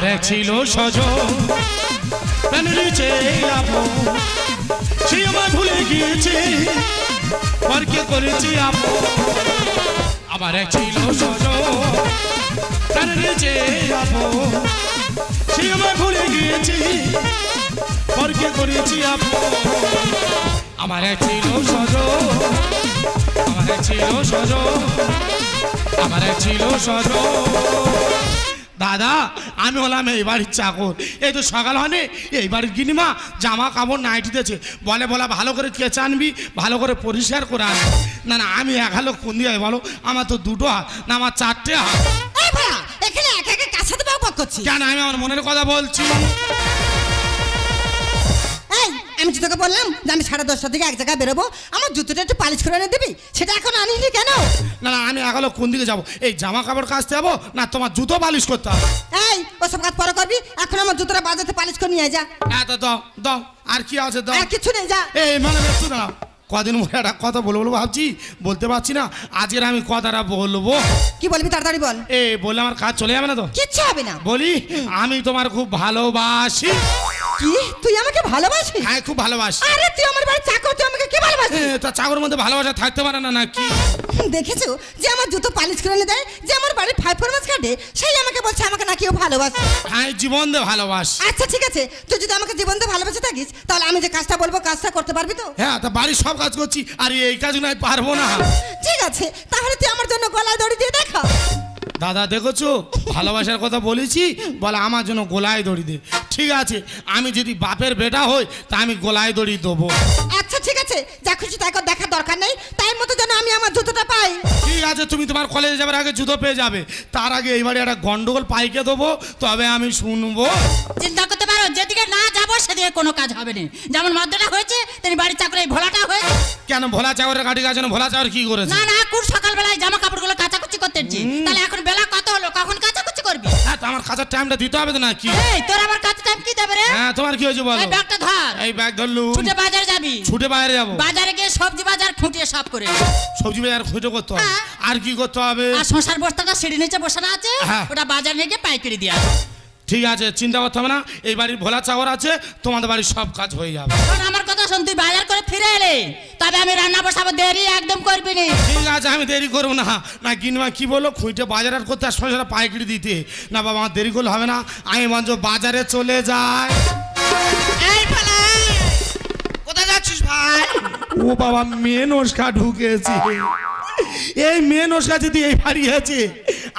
আমার এক ছিল সজন প্রাণের চেয়ে আপন, সে আমায় ভুলে গিয়েছে পরকে করেছি আপন। আমার এক ছিল সজন প্রাণের চেয়ে আপন, সে আমায় ভুলে গিয়েছে পরকে করেছি আপন। আমার এক ছিল সজন, আমার এক ছিল সজন, আমার এক ছিল সজন। দাদা আমি হলাম এই বাড়ির চাকর, এই তো সকাল হনে এই বাড়ির গিনিমা জামা কাপড় নাইটি দিয়েছে, বলে বলা ভালো করে কেচে আনবি, ভালো করে পরিষ্কার করে আনবি। না না আমি এক হালো কোন দিয়ে বলো, আমার তো দুটো হাত না আমার চারটে হাত। এখানে একা একা কার সাথে বকবক করছিস? কেন আমি আমার মনের কথা বলছি। আমি তোকে বললাম যে আমি 10:30টার দিকে এক জায়গায় বেরোবো, আমার জুতোটা একটু পালিশ করে এনে দিবি, সেটা এখন আনিনি কেন? না না আমি একালো কোন দিকে যাবো, এই জামা কাপড় কাচতে যাবো না তোমার জুতো পালিশ করতে হবে? এই ওসব কাজ পরে করবি, এখন আমার জুতোটা বাজাতে পালিশ করে নিয়ে যা। হ্যাঁ তো দাও দাও, আর কি আছে দাও। আর কিছু নেই, যা। এই মানে একটু দাঁড়াও, কদিন মনে একটা কথা বলবো ভাবছি, বলতে পারছি না, আজকের আমি কথাটা বলবো। কি বলবি তাড়াতাড়ি বল। এই বললে আমার কাজ চলে যাবে না তো? কিচ্ছু হবে না। বলি আমি তোমার খুব ভালোবাসি। কি তুই আমাকে ভালোবাসিস? হ্যাঁ খুব ভালোবাসি। আরে তুই আমার বাড়ির চাকর, তুই আমাকে কি ভালোবাসিস? তা চাকরের মধ্যে ভালোবাসা থাকতে পারে না নাকি? দেখেছো যে আমার জুতো পালিশ করে এনে দেয়, যে আমার বাড়ির 5 ফরমাস কাটে, সেই আমাকে বলছে আমাকে নাকি ও ভালোবাসে। হ্যাঁ জীবন দিয়ে ভালোবাসি। আচ্ছা ঠিক আছে, তুই যদি আমাকে জীবন দিয়ে ভালোবাসে থাকিস তাহলে আমি যে কাজটা বলবো কাজটা করতে পারবি তো? হ্যাঁ তা বাড়ির সব কাজ করছি, আর এই কাজগুলো আমি পারবো না। ঠিক আছে তাহলে তুই আমার জন্য গলায় দড়ি দিয়ে দেখা। দাদা দেখেছো ভালোবাসার কথা বলেছি, বলে আমার জন্য গলায় দড়ি দে। ঠিক আছে আমি যদি বাপের বেটা হই তা আমি গলায় দড়ি দেবো। আচ্ছা ঠিক আছে, যা খুশি তাই কর, দেখার দরকার নেই, টাইম মতো যেন আমি আমার জুতোটা পাই। ঠিক আছে তুমি তোমার কলেজে যাবার আগে জুতো পেয়ে যাবে, তার আগে এই বাড়ি একটা গন্ডগোল পাইকে দেবো, তবে আমি শুনবো। চিন্তা করতে পারো যেদিকে না যাবো সেদিকে কোনো কাজ হবে না। যেমন মদ্যটা হয়েছে তেমনি বাড়ির চাকরে এই ভোলাটা হয়েছে। কেন ভোলা চাকরের গাড়ি গাছ ভোলা চাকর কি করেছে? না না কুর সকালবেলায় জামা কাপড়গুলো কাচাকুচি করতেছি, তাহলে এখন বেলা কত হলো, কখন কাচাকুচি করবি? হ্যাঁ তো আমার কাজের টাইমটা দিতে হবে তো নাকি? এই তোর আমার কাছে টাইম কি দেবে রে? হ্যাঁ তোমার কি হয়েছে বলো? এই ব্যাগটা ধর। এই ব্যাগ ধরলুম। ছুটে বাজারে যাবি। ছুটে বাইরে যাবো। বাজারে গিয়ে সবজি বাজার খুঁটিয়ে সব করে সবজি বাজার খুঁজে করতে হবে। আর কি করতে হবে? আর শশার বস্তাটা সিঁড়ি নিচে বসানো আছে, ওটা বাজার নিয়ে গিয়ে পাইকারি দিয়ে আসবে। ঠিক আছে চিন্তা করতে হবে না, এই বাড়ির ভোলা চাকর আছে, তোমাদের বাড়ির সব কাজ হয়ে যাবে। আমার কথা শোন, তুই বাজার করে ফিরে এলে তবে আমি রান্না বসাবো, দেরি একদম করবি না। ঠিক আছে আমি দেরি করবো না। না গিনমা কি বললো খুঁটে বাজার আর করতে আসবে সেটা পাইকারি দিতে? না বাবা আমার দেরি করলে হবে না, আমি মঞ্চ বাজারে চলে যাই। কোথায় যাচ্ছিস ভাই? ও বাবা মেয়ে নস্কা ঢুকেছে, এই মেয়ে নস্কা যদি এই বাড়ি আছে,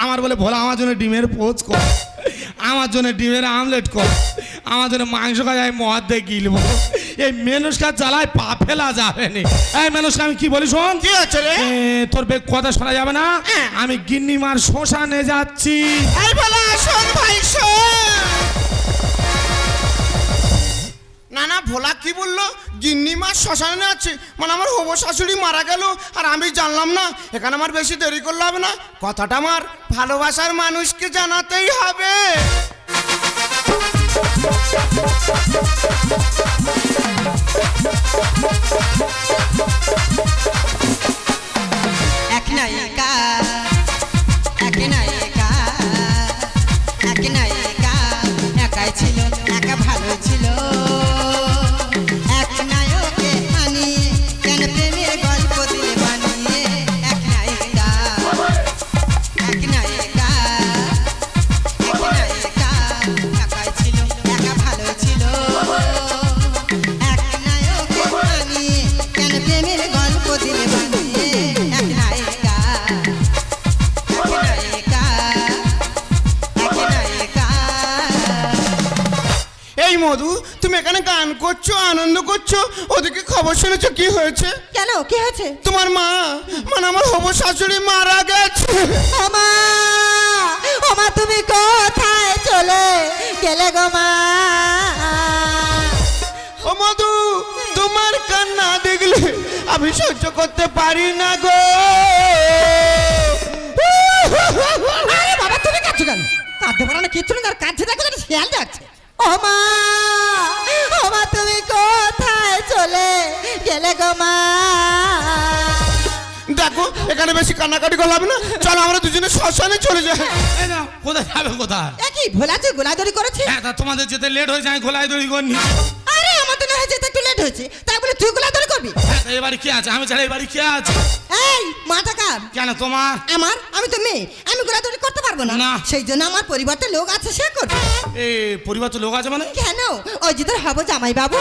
আমার বলে ভোলা আমার জন্য ডিমের পোচ কর, আমার জন্য ডিমের আমলেট কর, আমার জন্য মাংস খাই মদ দিয়ে গিলবো। এই মেনুষকার জ্বালায় পা ফেলা যাবে না। এই মেনুষকা আমি কি বলি শোন। কি হচ্ছে রে? তোর বেগ কথা শোনা যাবে না, আমি গিন্নিমার শ্মশানে যাচ্ছি। এই বলা শোন ভাই শোন। না না ভোলা কি বললো? গিন্নিমা শ্মশানে আছে মানে আমার হবু শাশুড়ি মারা গেল আর আমি জানলাম না। এখানে আমার বেশি দেরি করলে হবে না, কথাটা আমার ভালোবাসার মানুষকে জানাতেই হবে। এক নায়িকা এক নায়িকা এক নায়িকা একাই ছিল একা ভালো ছিল। এক নায়কে আনি কেন প্রেমের গল্প দিলে বানিয়ে। এক নায়িকা এক নায়িকা এক নায়িকা একাই ছিল একা ভালো ছিল। এক নায়কে আনি কেন প্রেমের গল্প দিলে বানিয়ে। এক নায়িকা এক নায়িকা এক নায়িকা। এই মধু তুমি এখানে গান করছো আনন্দ করছো, ওদিকে খবর শুনেছো কি হয়েছে? কেন কি হয়েছে? তোমার মা মানে আমার হবু শাশুড়ি মারা গেছে। ওমা ওমা তুমি কোথায় চলে গেলে গো মা? ও মধু তোমার কান্না দেখলে আমি সহ্য করতে পারি না গো। আরে বাবা তুমি কাঁদছো কেন? কাঁদতে পারো না, কিচ্ছু না, কাঁদছে দেখো যেন খেয়াল যাচ্ছে। ওমা ওমা তুমি কোথায় চলে গেলে গো মা? দেখো এখানে বেশি কান্নাকাটি করলাম না, চলো আমরা দুজনে শ্মশানে চলে যাই। এই না, কোথায় যাবে কোথায়? একই ভোলা যে গোলাদড়ি করেছে। হ্যাঁ তা তোমাদের যেতে লেট হয়ে যায়, গোলায় দড়ি করনি। আরে আমার তো না হয়েছে একটু লেট হয়েছে, তাই বলে তুই গোলাদড়ি করবি? হ্যাঁ তা এবারে কি আছে? আমি ছাড়া এবারে কি আছে? এই মাথা কার? কেন তোমার? আমার, আমি তো মেয়ে, আমি গোলাদড়ি করতে পারবো না। না। সেই জন্য আমার পরিবারটা লোক আছে, সে করবে। এই পরিবার তো লোক আছে মানে? কেন? ওই যে তোর হবো জামাই বাবু।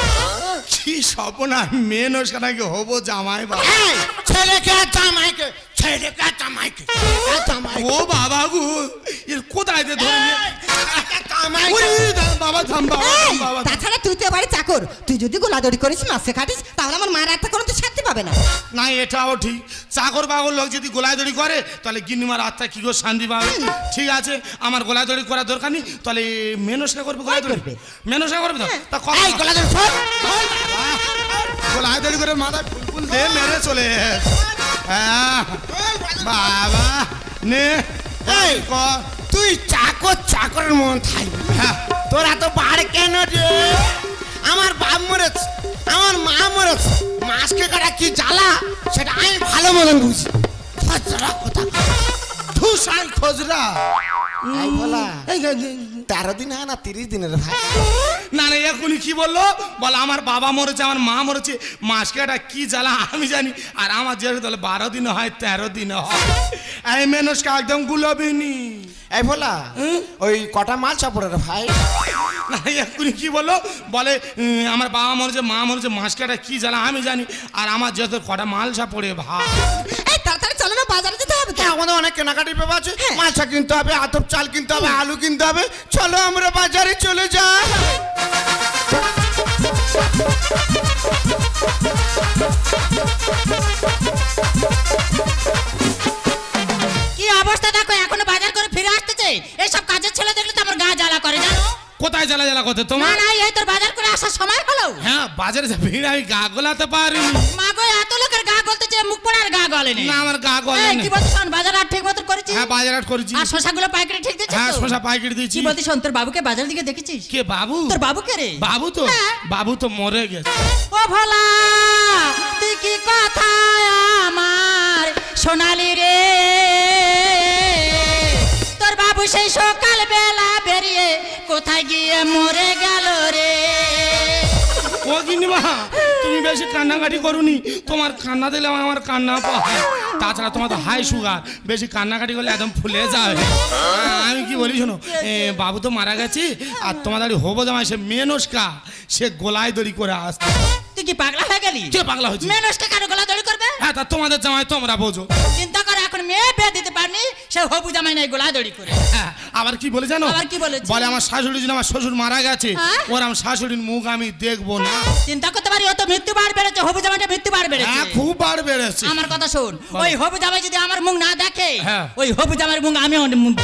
কি স্বপ্ন, মেয়ে নস্কা নাকি হবো জামাই বাবু। এই, ছেলেকে আর জামাইকে, ছেলেকে আর জামাইকে, ও বাবা গো, এর কোথায় যে ধরে নিয়ে? ওরে, বাবা থাম, বাবা এই, থাম, বাবা থাম। তাছাড়া তুই তো এবারে চাকর, তুই যদি গোলাদড়ি করিস মাসে খাটিস তাহলে আমার মার একটা কোনো তুই শান্তি পাবে না। না এটাও ঠিক, চাকর বাকর লোক যদি গোলায় দড়ি করে তাহলে গিন্নিমার আত্মা কি করে শান্তি পাবে? ঠিক আছে, আমার গোলায় দড়ি করার দরকার নেই, তাহলে মেনসা করবে, গোলায় দড়ি করবে। মেনসা করবে তো? তা এই গোলাদড়ি সর। গোলায় দড়ি করে মাথায় ফুল দিয়ে মেরে চলে এস। হ্যাঁ বাবা নে এই, কর। তুই চাকর চাকরের মন থাকবি, হ্যাঁ তোরা তো বাড়ি কেন রে? আমার বাপ মরেছে, আমার মা মরেছে, মাছকে কাটা কি জ্বালা সেটা আমি ভালো মতন বুঝি। খজরা কথা ধুসাই খোঁজরা। এই বলা 13 দিন হয় না 30 দিনের ভাই। না না এখনই কি বললো? বল আমার বাবা মরেছে, আমার মা মরেছে, মাসকে একটা কি জ্বালা আমি জানি। আর আমার যেহেতু তাহলে 12 দিন হয় 13 দিন হয়, এই মেনসকে একদম গুলবিনি। এই বলা ওই কটা মাল চাপড়ের ভাই। না এখনই কি বললো? বলে আমার বাবা মরেছে, মা মরেছে, মাসকে একটা কি জ্বালা আমি জানি। আর আমার যেহেতু কটা মালসা পড়ে ভাই। এই তাড়াতাড়ি চলো না, বাজারে যেতে হবে তো। আমাদের অনেক কেনাকাটি ব্যাপার আছে, মাছা কিনতে হবে, আতপ চাল কিনতে হবে, আলু কিনতে হবে, চলো আমরা বাজারে চলে যাই। কি অবস্থা দেখো, এখনো বাজার করে ফিরে আসতেছে। এইসব কাজের ছেলে দেখলে তো আমার গা জ্বালা করে জানো। কোথায় জ্বালা জ্বালা করতে না তোমার? না, এই তোর বাজার করে আসার সময় হলো। হ্যাঁ বাজারে যে ভিড়, আমি গা গোলাতে পারিনি। মা গো, এত লোকের গা গলতেছে, মুখ পড়ার গা গলেনি। না আমার গা গলে এই, কি বলছিস? শোন, বাজার আর ঠিক মতো করেছিস? হ্যাঁ বাজার হাট করেছি। আর শশাগুলো পাইকারি ঠিক দিচ্ছিস? হ্যাঁ তো? শশা পাইকারি দিয়েছি। কি বলছিস? শোন, তোর বাবুকে বাজার দিকে দেখেছিস? কে বাবু? তোর বাবু কে রে? বাবু তো হ্যাঁ। বাবু তো মরে গেছে। ও ভোলা, তুই কি কথা আমার সোনালি রে? তোর বাবু সেই সকাল বেলা বেরিয়ে কোথায় গিয়ে মরে গেল রে? ও গিন্নিমা তুমি বেশি কান্নাকাটি করুনি, তোমার কান্না দিলে আমার কান্না পায়। তাছাড়া তোমার তো হাই সুগার, বেশি কান্নাকাটি করলে একদম ফুলে যায়। আমি কি বলি শোনো, বাবু তো মারা গেছে, আর তোমাদের হবো জামাই সে মেনস্কা, সে গোলায় দড়ি করে আসছে। তুই কি পাগলা হয়ে গেলি? কে পাগলা হয়েছে? মেনসটা কারো গলা দড়ি করবে? হ্যাঁ তা তোমাদের জামাই তোমরা বোঝো। চিন্তা করে, এখন মেয়ে বিয়ে দিতে পারনি, সে হবু জামাই নাই গলা দড়ি করে। হ্যাঁ, আবার কি বলে জানো? আবার কি বলেছে? বলে আমার শাশুড়ি যদি আমার শ্বশুর মারা গেছে, হ্যাঁ? ওর আমার শাশুড়ির মুখ আমি দেখবো না। চিন্তা করতে পারি, ও তো মৃত্যু বার বেড়েছে, হবু জামাইটা মৃত্যু বার বেড়েছে। হ্যাঁ খুব বার বেড়েছে। আমার কথা শোন, ওই হবু জামাই যদি আমার মুখ না দেখে, হ্যাঁ। ওই হবু জামাইয়ের মুখ আমি মুখ।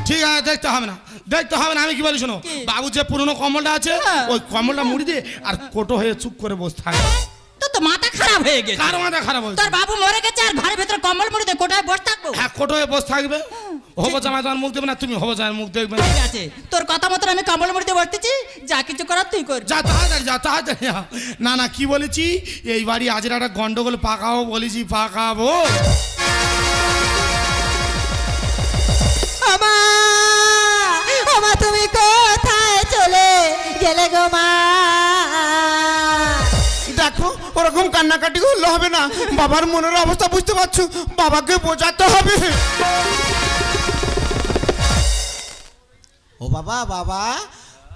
ঠিক আছে দেখতে হবে না, দেখতে হবে না। আমি কি বলি শোনো, কি? বাবু যে পুরনো কম্বলটা আছে হ্যাঁ। ওই কম্বলটা মুড়ি দিয়ে আর কোটো হয়ে চুপ করে বসে থাকে। তোর তো মাথা খারাপ হয়ে গেছে। কার মাথা খারাপ হয়েছে? তোর বাবু মরে গেছে আর ঘরের ভিতরে কম্বল মুড়ি দিয়ে কোথায় বসে থাকবো? হ্যাঁ কোটো হয়ে বসে থাকবে। হবো জামাই তোমার মুখ দেবে না, তুমি হবো জামাই মুখ দেখবে না। ঠিক আছে, তোর কথা মতন আমি কম্বল মুড়ি দিয়ে বসতেছি, যা কিছু করার তুই কর। যা তাড়াতাড়ি যা তাড়াতাড়ি যা। না না কি বলেছি, এই বাড়ি আজের একটা গন্ডগোল পাকাবো বলেছি, পাকাবো। আমা, আমা তুমি কোথায় চলে গেলে গো মা? দেখো ওরকম কান্নাকাটি করলে হবে না, বাবার মনের অবস্থা বুঝতে পারছো, বাবাকে বোঝাতে হবে। ও বাবা, বাবা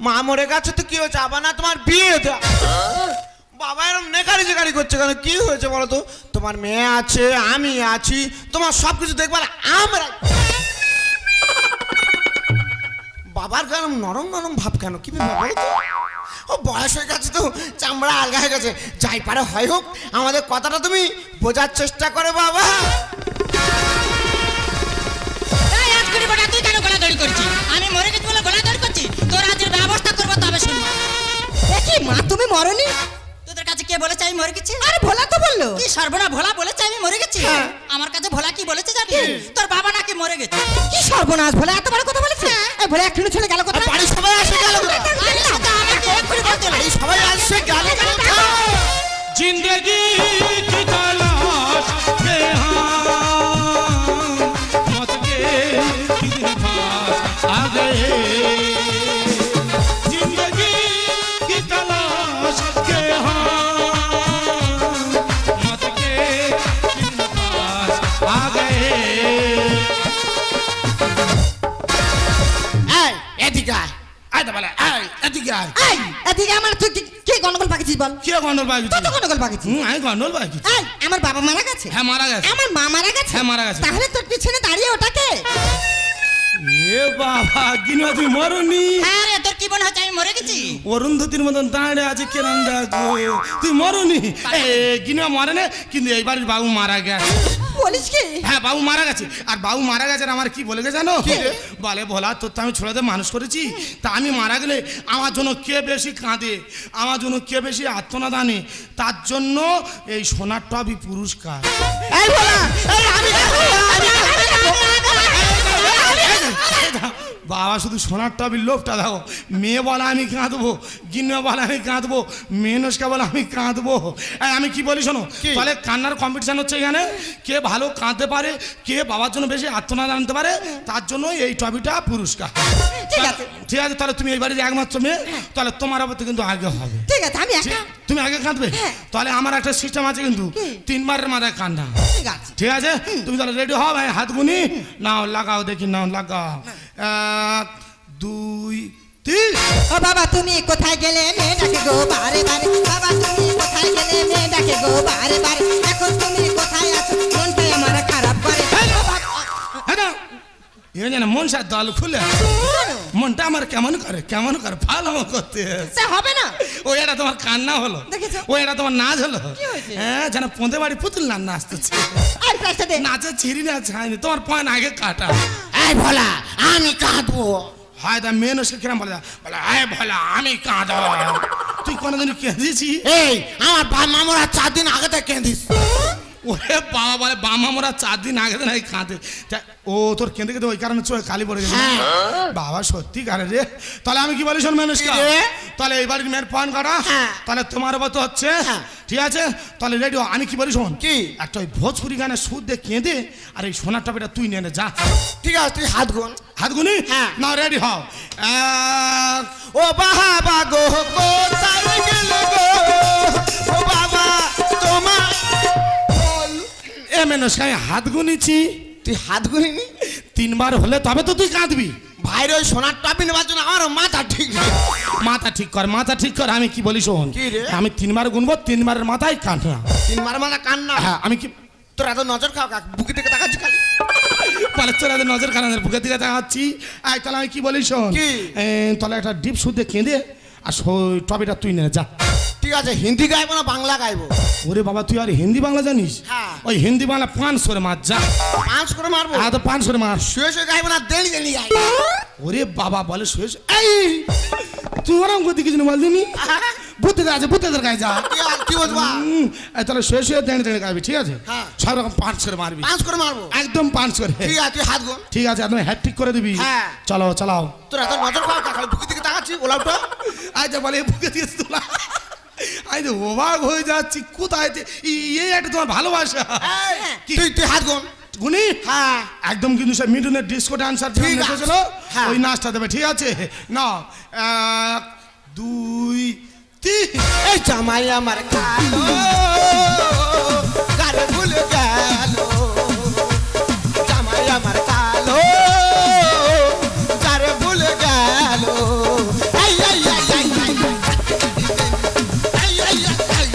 মা মরে গেছে তো কি হয়েছে, আবার না তোমার বিয়ে দেয়া। বাবা এরকম নেকারি জেকারি করছে কেন, কি হয়েছে বলো তো? তোমার মেয়ে আছে, আমি আছি, তোমার সব কিছু দেখবার আমরা। বাবার কেন নরম নরম ভাব কেন, কি ব্যাপার বলো তো? ও বয়স হয়ে গেছে তো, চামড়া আলগা হয়ে গেছে, যাই পারে হয় হোক, আমাদের কথাটা তুমি বোঝার চেষ্টা করে বাবা। এই আজ করে বড়া, তুই কেন গলা দড়ি করছিস? আমি মরে গেছি বলে গলা দড়ি করছিস? তোর আজের ব্যবস্থা করবো, তবে শুনবো। কি মা তুমি মরনি? তোদের কাছে কে বলেছে আমি মরে গেছি? আরে ভোলা তো বললো। কি সর্বনা, ভোলা বলেছে আমি মরে গেছি? হ্যাঁ। আমার কাছে ভোলা কি বলেছে জানি? তোর বাবা নাকি মরে গেছে। কি সর্বনাশ, ভোলা এত বড় কথা বলেছে? এই ভোলা একটু ছেলে গেল কোথায়? বাড়ি সবাই আসে গেল, আরে সেটা আমাকে এক্ষুনি বলতে হবে। বাড়ি সবাই আসে গেল। जिंदगी की तलाश में हाँ এদিকে আয় আয় তো বলে আয় এদিকে আয় এই এদিকে আমার তুই কি গন্ডগোল পাকিছিস বল? কে গন্ডল পাই তুই তো গন্ডগোল পাকিছিস। আমি গন্ডল পাই এই আমার বাবা মারা গেছে। হ্যাঁ মারা গেছে। আমার মা মারা গেছে। হ্যাঁ মারা গেছে। তাহলে তোর পিছনে দাঁড়িয়ে ওটাকে? এ বাবা গিনা তুই মরনি? হ্যাঁ রে, তোর কি মনে হচ্ছে আমি মরে গেছি? অরুন্ধতির মতন দাঁড়িয়ে আছে কেরাম দেখো, তুই মরনি? গিনা মরে না, কিন্তু এই বাড়ির বাবু মারা গেছে। বলিস কি? হ্যাঁ বাবু মারা গেছে। আর বাবু মারা গেছে আর আমার কি বলে গেছে জানো? বলে ভোলা তোর তো আমি ছোটদের মানুষ করেছি, তা আমি মারা গেলে আমার জন্য কে বেশি কাঁদে, আমার জন্য কে বেশি আত্মনাদ আনে, তার জন্য এই সোনার টবি পুরস্কার। এই বলা এই আমি বাবা শুধু সোনার টবির লোভটা দাও। মেয়ে বলা আমি কাঁদবো, গিন্নে বলা আমি কাঁদবো, মেনসকে বলা আমি কাঁদবো। আমি কি বলি শোনো, তাহলে কান্নার কম্পিটিশন হচ্ছে এখানে, কে ভালো কাঁদতে পারে, কে বাবার জন্য বেশি আত্মনাদ আনতে পারে, তার জন্য এই টবিটা পুরস্কার। ঠিক আছে ঠিক আছে, তাহলে তুমি এই বাড়ির একমাত্র মেয়ে, তাহলে তোমার আবার তো কিন্তু আগে হবে। ঠিক আছে আমি একা। তুমি আগে কাঁদবে? তাহলে আমার একটা সিস্টেম আছে কিন্তু, 3 বারের মাথায় কান্না। ঠিক আছে ঠিক আছে, তুমি তাহলে রেডি হও, ভাই হাত গুনি নাও, লাগাও দেখি, নাও লাগাও। 1 2 3। ও বাবা তুমি কোথায় গেলে মেয়ে ডাকে গো বারে বারে, বাবা তুমি কোথায় গেলে মেয়ে ডাকে গো বারে বারে, এখন তুমি কোথায় আছো মনটাই আমার খারাপ করে। এ যেন মন সার দল খুলে মনটা আমার কেমন করে কেমন করে ভালো করতে সে হবে না। ও এটা তোমার কান্না হলো, দেখেছো? ও এটা তোমার নাচ হলো। কি হয়েছে? হ্যাঁ যেন পোঁদে বাড়ি পুতুল না নাচতেছে, আর প্রাইসটা দে। নাচে ছিঁড়ি না ছাইনি, তোমার পয়েন্ট আগে কাটা। এই ভোলা আমি কাঁদবো। হয় তা মেনসকে কিরম বলে, বলে আয় ভোলা আমি কাঁদবো। তুই কোনোদিন কেঁদেছি? এই আমার বাপ মামরা 4 দিন আগে থেকে কেঁদিস। ওরে বাবা বলে বামা মোরা 4 দিন আগে নাই কাঁদে। ও তোর কেঁদে কেঁদে ওই কারণে চোখে কালি পড়ে গেছে। বাবা সত্যি কারে রে। তাহলে আমি কি বলি শোন মানুষকে, তাহলে এই বাড়ির মেয়ের পান কাটা, তাহলে তোমার মতো হচ্ছে। ঠিক আছে তাহলে রেডি। আমি কি বলি শোন, কি একটা ওই ভোজপুরি গানে সুদ দিয়ে কেঁদে আর এই সোনার টপিটা তুই নিয়ে নে যা। ঠিক আছে তুই হাত গুন। হাত গুনি না, রেডি হও। ও বাবা গো কোথায় গেলে গো, ও বাবা তোমার এ মেনস আমি হাত গুনিছি। তুই হাত গুনিনি? 3 বার হলে তবে তো তুই কাঁদবি। ভাইরে ওই সোনার টপি নেবার জন্য আমার মাথা ঠিক নেই। মাথা ঠিক কর, মাথা ঠিক কর। আমি কি বলি শোন, কি রে? আমি 3 বার গুনবো, 3 বারের মাথায় কান্না। 3 বার মাথা কান্না? হ্যাঁ আমি কি তোর এত নজর খাও কাক, বুকে দিকে তাকাচ্ছি খালি। বলে তোর এত নজর কানাদের বুকের দিকে তাকাচ্ছি। তাহলে আমি কি বলি শোন, কি? তাহলে একটা ডিপ সুদে কেঁদে আর টপিটা তুই নে যা। ঠিক আছে হিন্দি গাইবো না বাংলা গাইবো? ওরে বাবা তুই আর হিন্দি বাংলা জানিস? হ্যাঁ। ওই হিন্দি বাংলা 500 করে মার যা। 5 করে মারবো? তো 500 করে মার। শুয়ে শুয়ে গাইবো না দেলি দেলি গাইবো? ওরে বাবা বলে শুয়ে এই তুই ওরম করতে কিছু বল দিনি, বুদ্ধি আছে বুদ্ধেদের গায়ে যা। কি বলবা? তাহলে শুয়ে শুয়ে দেড়ে দেড়ে গাইবি। ঠিক আছে হ্যাঁ। সব রকম 5 করে মারবি। 5 করে মারবো? একদম 5 করে। ঠিক আছে তুই হাত গুন। ঠিক আছে একদম হ্যাট ঠিক করে দিবি। হ্যাঁ। চলো চালাও। তোর এত নজর খাও কাক, বুকে দিকে তাকাচ্ছি ওলাউটা। আচ্ছা বলে বুকে দিয়ে তোলা। আই তো অবাক হয়ে যাচ্ছি, কোথায় এই একটা তোমার ভালোবাসা। তুই তুই হাত গুন। গুনি হ্যাঁ একদম কিন্তু সে মিঠুনের ডিসকো ডান্সার ঠিক আছে। নেচেছিল হ্যাঁ। ওই নাচটা দেবে। ঠিক আছে না 1 2 3। এই জামাই আমার কালো গালে ভুলে গেল, জামাই আমার কালো গালে ভুলে গেল। এই এই এই এই এই এই এই এই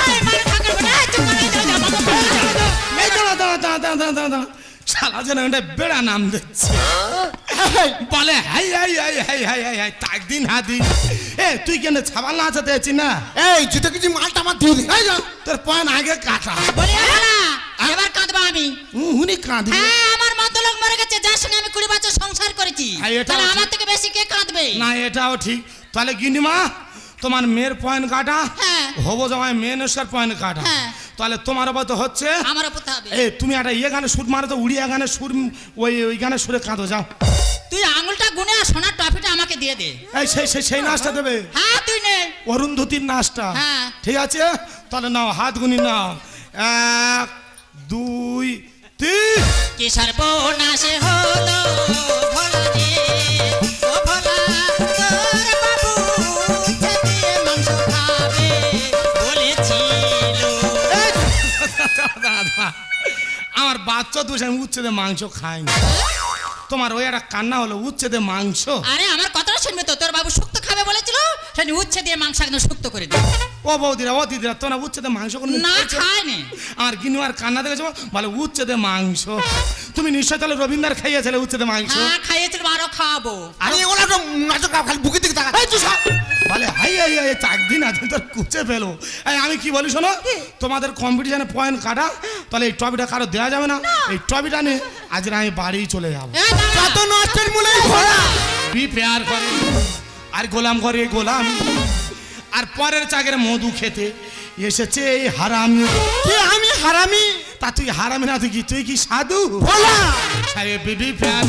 এই মার ঠাকুর বড়া চুপ করে দাও বাবা। এই দাঁড়া শালা যেন এটা বেড়া নাম দিচ্ছে। বলে high high high high high high high তাক দিন হাদিন। তুই কেন ছাবাল না আছাতে আছি না? এই জুতো কিছু মালটা আমার দিয়ে দে। এই যা তোর পয়েন্ট আগে কাটা। বলি আলা এবার কাঁদবা আমি। হুনি কাঁদি। হ্যাঁ আমার মতো লোক মরে গেছে, যার সঙ্গে আমি 20 বছর সংসার করেছি, হ্যাঁ, এটাও তাহলে ঠিক। আমার থেকে বেশি কে কাঁদবে? না এটাও ঠিক। তাহলে গিন্নিমা তোমার মেয়ের পয়েন্ট কাটা, হ্যাঁ। হবো জামাই মেয়ে নস্কার পয়েন্ট কাটা। হ্যাঁ। তাহলে তোমার আবার তো হচ্ছে আমার উপর হবে। তুমি একটা ইয়ে গানে সুর মারো তো, উড়িয়া গানে সুর, ওই গানে সুরে কাঁদো যাও। তুই আঙুলটা গুনে আর সোনার ট্রফিটা আমাকে দিয়ে দে। এই সেই নাচটা দেবে, হ্যাঁ তুই নে। অরুন্ধতির নাচটা। হ্যাঁ। ঠিক আছে তাহলে নাও হাত গুনি নাও। 1 2 3। কি সর্বনাশে হলো ভোলা রে, ও ভোলা তোর বাবু খেতে মাংস খাবে বলেছিল। আমার বাচ্চা তো আমি উচ্ছেদে মাংস খাইনি। তোমার ওই একটা কান্না হলো উচ্ছেদে মাংস। আরে আমার কথাটা শুনবে তো, তোর বাবু শুক্তো খাবে বলেছিল, সেটা উচ্ছে দিয়ে মাংস একদম শুক্তো করে দিই। ও বৌদিরা ও দিদিরা তোমরা উচ্ছেদে মাংস কোনো না খায়নি। আমার গিনুয়ার কান্না দেখেছো বলে উচ্ছেদে মাংস। তুমি নিশ্চয় তাহলে রবীন্দ্র খাইয়েছিলে উচ্ছেদে মাংস। হ্যাঁ খাইয়েছিল, আরো খাবো। আরে এগুলো তো নাচো খালি বুকে দিকে তাকা। এই তুই সব বলে হাই হাই হাই চাক দিন আছে তোর কুচে ফেলো। এই আমি কি বলি শোনো, তোমাদের কম্পিটিশনে পয়েন্ট কাটা, তাহলে এই ট্রফিটা কারো দেওয়া যাবে না। এই ট্রফিটা নিয়ে আজ আমি বাড়ি চলে যাবো। কত নষ্টের মূলেই ভরা। বি পেয়ার করে আর গোলাম করে গোলাম, আর পরের চাকের মধু খেতে এসেছে এই হারামি। কে আমি হারামি? তা তুই হারামি না, তুই কি সাধু? বলা সাহেব বিবি প্যার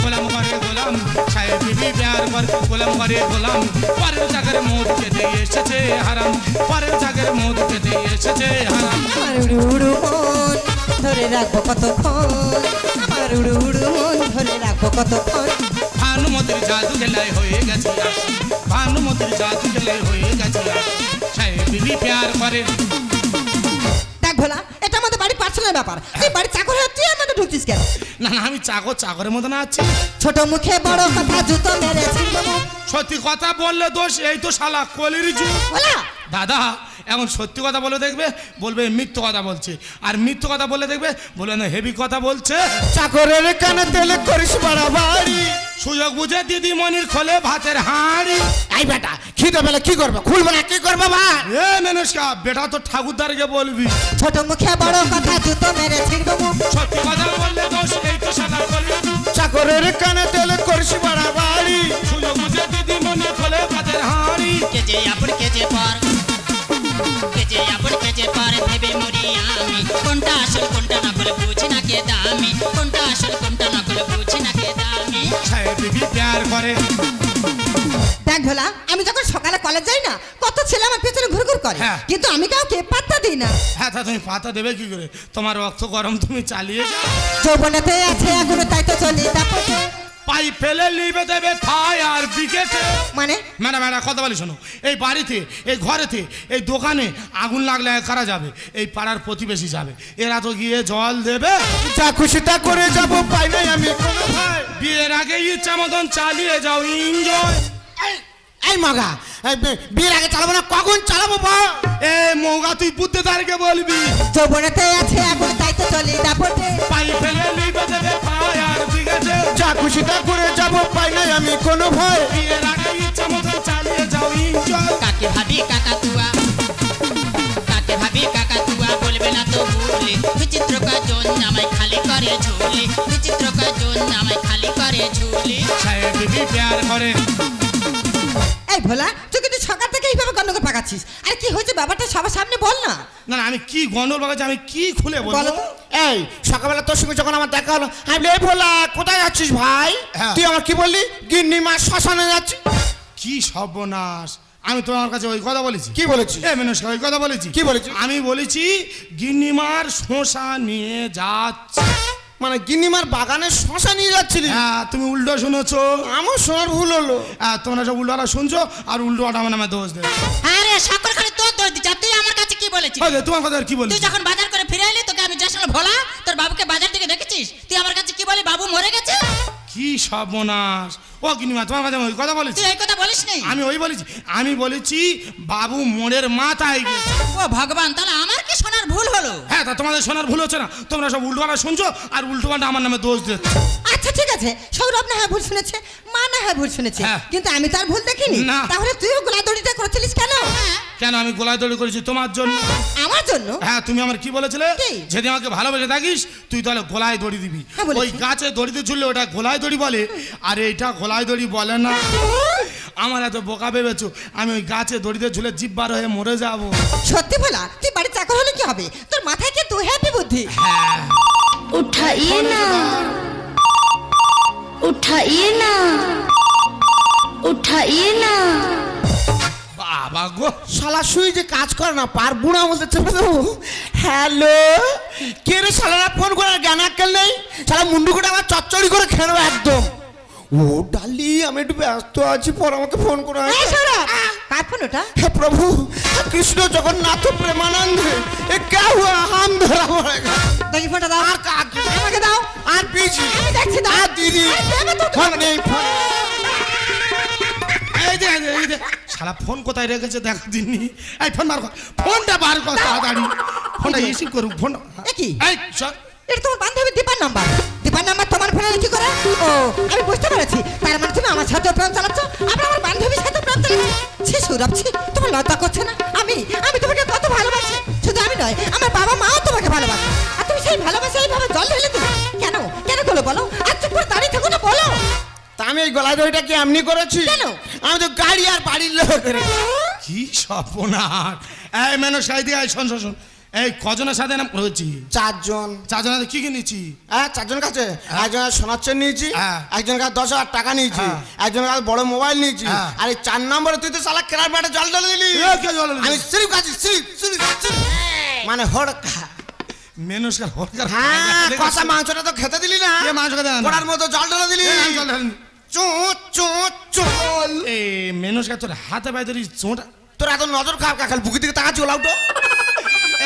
গোলাম করে গোলাম, সাহেব বিবি প্যার গোলাম করে গোলাম, পরের চাকের মধু খেতে এসেছে হারাম, পরের চাকের মধু খেতে এসেছে হারাম। আমার উড়ু উড়ু মন ধরে রাখবো কতক্ষণ, আমার উড়ু উড়ু মন ধরে রাখবো কতক্ষণ। ভানুমতির জাদু খেলায় হয়ে গেছে আসি, ভানুমতির জাদু খেলায় হয়ে গেছে আসি, সাহেব বিবি প্যার করে। দেখ ভোলা, এটা আমাদের বাড়ি পার্সোনাল ব্যাপার, তুই বাড়ি চাকর হয়ে তুই আমাদের ঢুকছিস কেন? না না আমি চাকরের মতো না আছি। ছোট মুখে বড় কথা জুতো মেরে ছিড়বো মুখ। সত্যি কথা বললে দোষ, এই তো শালা কলির যুগ। ভোলা দাদা এখন সত্যি কথা বলে দেখবে, বলবে মিথ্যে কথা বলছে, আর মিথ্যে কথা বলে দেখবে বলবে না হেভি কথা বলছে। চাকরের কানে তেলে করিস বাড়াবাড়ি, সুযোগ বুঝে দিদিমণির খোলে ভাতের হাঁড়ি। এই বেটা খিদে পেলে কি করবে? খুলবে না কি করবে? বা এ মেনস্কা বেটা তো ঠাকুরদারকে বলবি। ছোট মুখে বড় কথা জুতো মেরে ছিড়বো মুখ। সত্যি কথা বললে দোষ, এই তো শালা কলির যুগ। চাকরের কানে তেলে করিস বাড়াবাড়ি, সুযোগ বুঝে দিদিমণির খোলে ভাতের হাঁড়ি। কেজে আপন কেজে পর, কেজে আপন কেজে পর ভেবে মরি আমি, কোনটা আসল কোনটা নকল বুঝি না কে দামি, কোনটা আসল কোনটা নকল বুঝি না কে দামি। সাহেব বিবি প্যার করে। দেখ ভোলা, আমি যখন সকালে কলেজ যাই না, কত ছেলে আমার পেছনে ঘুরঘুর করে, হ্যাঁ। কিন্তু আমি কাউকে পাত্তা দিই না। হ্যাঁ তা তুমি পাতা দেবে কি করে? তোমার রক্ত গরম, তুমি চালিয়ে যাও। যৌবনেতে আছে এখনো তাই তো চলি দাপটে। পাই ফেলে লিবে দেবে ফায়ার ব্রিগেডে। মানে ম্যাডাম ম্যাডাম কথা বলি শোনো, এই বাড়িতে এই ঘরেতে এই দোকানে আগুন লাগলে কারা যাবে? এই পাড়ার প্রতিবেশী যাবে, এরা তো গিয়ে জল দেবে। যা খুশি তা করে যাবো, পাই নাই আমি কোনো ভাই। বিয়ের আগে ইচ্ছা মতন চালিয়ে যাও, এনজয়। এই মগা বিয়ের আগে চালাবো না, কখন চালাবো? বা এ মৌগা তুই বুদ্ধেদারকে বলবি। যৌবনেতে আছে এখনো তাই তো চলি দাপটে। পাই ফেলে লিবে দেবে ফায়ার ব্রিগেডে। যা খুশি তা করে যাবো, পাই নাই আমি কোনো ভয়। বিয়ের আগে ইচ্ছা মতন চালিয়ে যাও, এনজয়। কাকে ভাবি কাকাতুয়া, কাকে ভাবি কাকাতুয়া, বলবে না তো ভুলে, বিচিত্র কাজন আমায় খালি করে ঝুলি, বিচিত্র কাজন আমায় খালি করে ঝুলি। সাহেব বিবি প্যার করে। এই ভোলা, তুই কিন্তু সকাল থেকে এইভাবে গন্ডগোল পাকাচ্ছিস। আর কি হয়েছে ব্যাপারটা সবার সামনে বল না। না না আমি কি গন্ডল বাগাচ্ছি, আমি কি খুলে বলো বলবো? তো। এই সকালবেলা তোর সঙ্গে যখন আমার দেখা হলো, আমি বলি, এই ভোলা কোথায় যাচ্ছিস ভাই? হ্যাঁ। তুই আমার কি বললি? গিন্নি মা শ্মশানে যাচ্ছি। কি সর্বনাশ, আমি তোমার কাছে ওই কথা বলেছি? কি বলেছিস? এ মেনস্কা ওই কথা বলেছি? কি বলেছিস? আমি বলেছি গিন্নিমার শোষা নিয়ে যাচ্ছে। মানে গিন্নিমার বাগানে শশা নিয়ে যাচ্ছিলি? হ্যাঁ তুমি উল্টো শুনেছো। আমার শোনার ভুল হলো। হ্যাঁ তোমরা সব উল্টোটা শুনছো আর উল্টোটা আমার নামে দোষ দেবে। আরে সকল খালি তোর দোষ দিচ্ছে, আর তুই আমার কাছে কি বলেছিস? ওই যে, তোমার কথা আর কি বলি? তুই যখন বাজার করে ফিরে এলি, তোকে আমি যার সঙ্গে ভোলা তোর বাবুকে বাজার থেকে দেখেছিস, তুই আমার কাছে কি বলি? বাবু মরে গেছে। কি সর্বনাশ! ও গিন্নিমা তোমার কাছে আমি ওই কথা বলেছি? তুই এই কথা বলিস নি। আমি ওই বলেছি, আমি বলেছি বাবু মোড়ের মাথায় গেছে। ও ভগবান, তাহলে আমার কি শোনার ভুল হলো? হ্যাঁ তা তোমাদের শোনার ভুল হচ্ছে না, তোমরা সব উল্টোটা শুনছো আর উল্টোটা আমার নামে দোষ দিচ্ছ। আচ্ছা ঠিক আছে, সৌরভ না হয় ভুল শুনেছে, মা না হয় ভুল শুনেছে, হ্যাঁ। কিন্তু আমি তার ভুল দেখিনি। না। তাহলে তুইও গোলাদড়িটা করেছিলিস কেন? কেন আমি গোলায় দড়ি করেছি? তোমার জন্য। আমার জন্য? হ্যাঁ তুমি আমার কি বলেছিলে? কি? যদি আমাকে ভালোবেসে থাকিস তুই তাহলে গোলায় দড়ি দিবি। হ্যাঁ, বলেছি। ওই গাছে দড়িতে ঝুললে ওটা গোলায় দড়ি বলে, আর এইটা গোলায় দড়ি বলে না। আমার এত বোকা ভেবেছো আমি ওই গাছে দড়িতে ঝুলে জিব্বার হয়ে মরে যাব? সত্যি বলা, তুই বাড়ি চাকর হলে কি হবে? তোর মাথায় কি তুই হ্যাপি বুদ্ধি? হ্যাঁ उठाइए ना, उठाइए ना, उठाइए ना। বাবা গো, শালা শুই যে কাজ করে না, পার বুড়া বলতে চেপে দেবো। হ্যালো, কে রে? শালারা ফোন করার জ্ঞান আক্কেল নেই। শালা মুন্ডু করে আমার চচ্চড়ি করে খেয়ে নেবো একদম। ও ডালি, আমি একটু ব্যস্ত আছি, পর আমাকে ফোন করে। এই সৌরভ, কার ফোন ওটা? হে প্রভু কৃষ্ণ জগন্নাথ প্রেমানন্দ, এ কে হুয়া? হাম ধরা পড়েগা। দেখি ফোনটা দাও। আর কাকে? আমাকে দাও। দাও আর বিজি আমি দেখছি দাও আর দিদি দেবে তো ফোন নেই ফোন এই দে শালা ফোন কোথায় রেখেছে দেখ দিননি এই ফোন বার কর ফোনটা বার কর তাড়াতাড়ি ফোনটা রিসিভ করুন ফোন কি এই সর এটা তোমার বান্ধবী দীপার নাম্বার তোমার ফোনে কি করে ও আমি বুঝতে পেরেছি তার মানে তুমি আমার সাথে প্রেম চালাচ্ছ আবার আমার বান্ধবীর সাথে প্রেম চালাচ্ছ ছি সৌরভ ছি তোমার লজ্জা করছে না আমি তোমাকে কত ভালোবাসি শুধু আমি নয় আমার বাবা মাও তোমাকে ভালোবাসে আর তুমি সেই ভালোবাসা এইভাবে জল ঢেলে দিলে কেন কেন করলো বলো আর চুপ করে দাঁড়িয়ে থাকো না বলো তা আমি এই গলায় দড়িটা কি এমনি করেছি কেন? আমি তো গাড়ি আর বাড়ির লোক করে কি সপনার এই মেনো সাইডে আয় শোন শোন এই কজনের সাথে নাম করেছি চারজনের কি কিনেছি হ্যাঁ চারজন কাছে একজনের সোনার চেন নিয়েছি হ্যাঁ। একজনের কাছে 10,000 টাকা নিয়েছি হ্যাঁ। একজনের কাছে বড় মোবাইল নিয়েছি হ্যাঁ। আর এই 4 নম্বরে তুই তো শালা কেরার বাটে জল ঢেলে দিলি কে জল ঢেলে দিলি? আমি সিরিফ কাছে সিরিফ মানে হড়কা মেনুসকার হরকার হ্যাঁ কষা মাংসটা তো খেতে দিলি না কে মাংস খেতে দেয় না? কড়ার মতো জল ঢেলে দিলি এই, আমি জল ঢেলিনি। চল এই মেনুসকার তোর হাতে পায়ে ধরি চোঁটা তোর এত নজর খারাপ কাকাল বুকি দিকে তাকা চলাও তো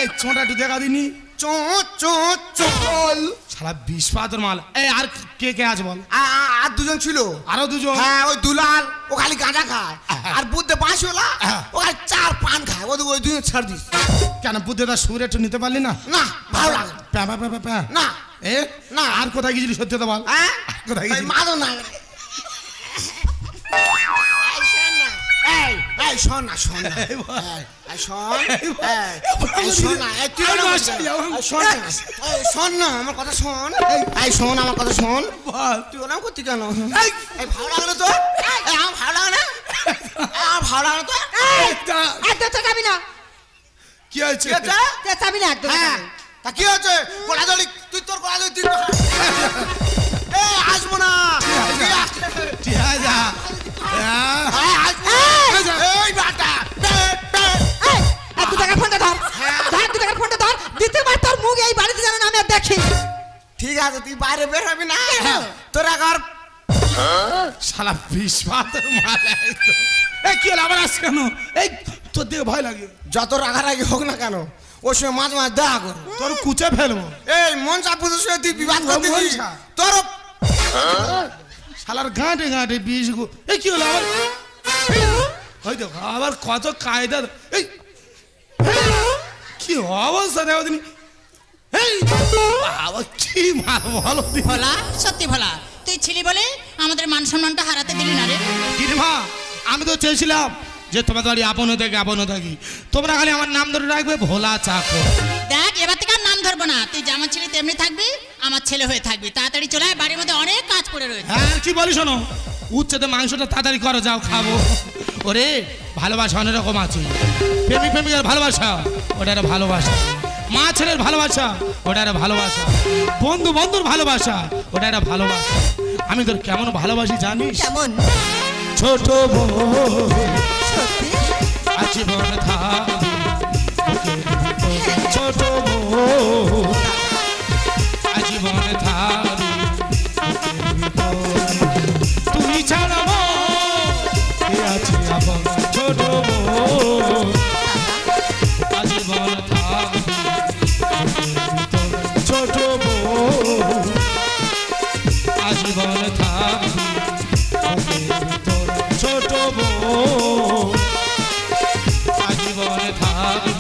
এই চোঁটা একটু দেখা দিনি চল শালা 20 পা তোর মাল এই আর কে আছে বল আর দুজন ছিল আরো দুজন হ্যাঁ ওই দুলাল ও খালি গাঁজা খায় আর বুদ্ধে বাঁশওয়ালা হ্যাঁ। ও খালি 4 পান খায় ওই দুজন ছাড় দিস কেন বুদ্ধের সুরে একটু নিতে পারলি না না ভালো লাগে প্যা প্যা প্যা প্যা না এ না। আর কোথায় গেছিলি সত্যি তো বল হ্যাঁ কোথায় ওই গেছিলি মাদো না এই শোন না শোন না এই বল। এই শোন এই এই শোন না এই তুই এই না বাসায় যাও। এই শোন না এই শোন না আমার কথা শোন এই শোন আমার কথা শোন বল তুই ওরকম করতি কেন এই এই ভালো লাগলো তো এই আমার ভালো লাগে না আমার ভালো লাগে তো একদম চাবি না কি হয়েছে ঠিক আছে চাবি না একদম হ্যাঁ তা কি হচ্ছে গোড়াদড়ি তুই তোর গোড়াদড়ি তুই এই আসবো না ঠিক আছে যা হ্যাঁ। এই আসবো এই বাটা এই 2 টাকার ফোনটা ধর 2 টাকার ফোনটা ধর দ্বিতীয়বার তোর মুখ এই বাড়িতে যেন না আমি আর দেখি ঠিক আছে তুই বাইরে বের হবি না তোর একবার শালা 20 পা তোর মাল একদম। এই কি হলো আবার আসছে কেন এই তোর দিকে ভয় লাগে যত রাগারাগি হোক না কেন ওর সঙ্গে মাঝে মাঝে দেখা কর তোর কুচে ফেলবো এই মন চাপুদের সঙ্গে তুই বিবাদ করতে মনসা। তোর শালার গাঁটে গাঁটে 20 গো এই কি হলো আবার ওই দেখো আবার কত কায়দা এই কি অবস্থা দেখো তুমি এই বাবা কি মাল বলো দিদি। ভোলা সত্যি ভোলা তুই ছিলি বলে আমাদের মান সম্মানটা হারাতে দিলি না রে গিরিমা আমি তো চেয়েছিলাম যে তোমার বাড়ি আপন থাকি তোমরা খালি আমার নাম ধরে রাখবে ভোলা চাকর দেখ এবার থেকে আর নাম ধরবো না তুই যেমন ছিলি তেমনি থাকবি আমার ছেলে হয়ে থাকবি তাড়াতাড়ি চলে আয় বাড়ির মধ্যে অনেক কাজ পড়ে রয়েছে হ্যাঁ কি বলি শোনো উচ্ছেতে মাংসটা তাড়াতাড়ি করো যাও খাবো ওরে ভালোবাসা অনেক রকম আছে প্রেমিকের ভালোবাসা ওটা একটা ভালোবাসা মা ছেলের ভালোবাসা ওটা একটা ভালোবাসা বন্ধুর ভালোবাসা ওটা একটা ভালোবাসা আমি তোর কেমন ভালোবাসি জানিস কেমন ছোট বউ সত্যি আজীবন থাকবি বুকের ভিতর। ছোট বউ আজীবন থাকবি বুকের ভিতর। তুই ছাড়া কে আছে আপন ছোট বউ আজীবন থাকবি বুকের ভিতর। ছোট বউ আজীবন থাকবি বুকের ভিতর। ছোট বউ আজীবন থাকবি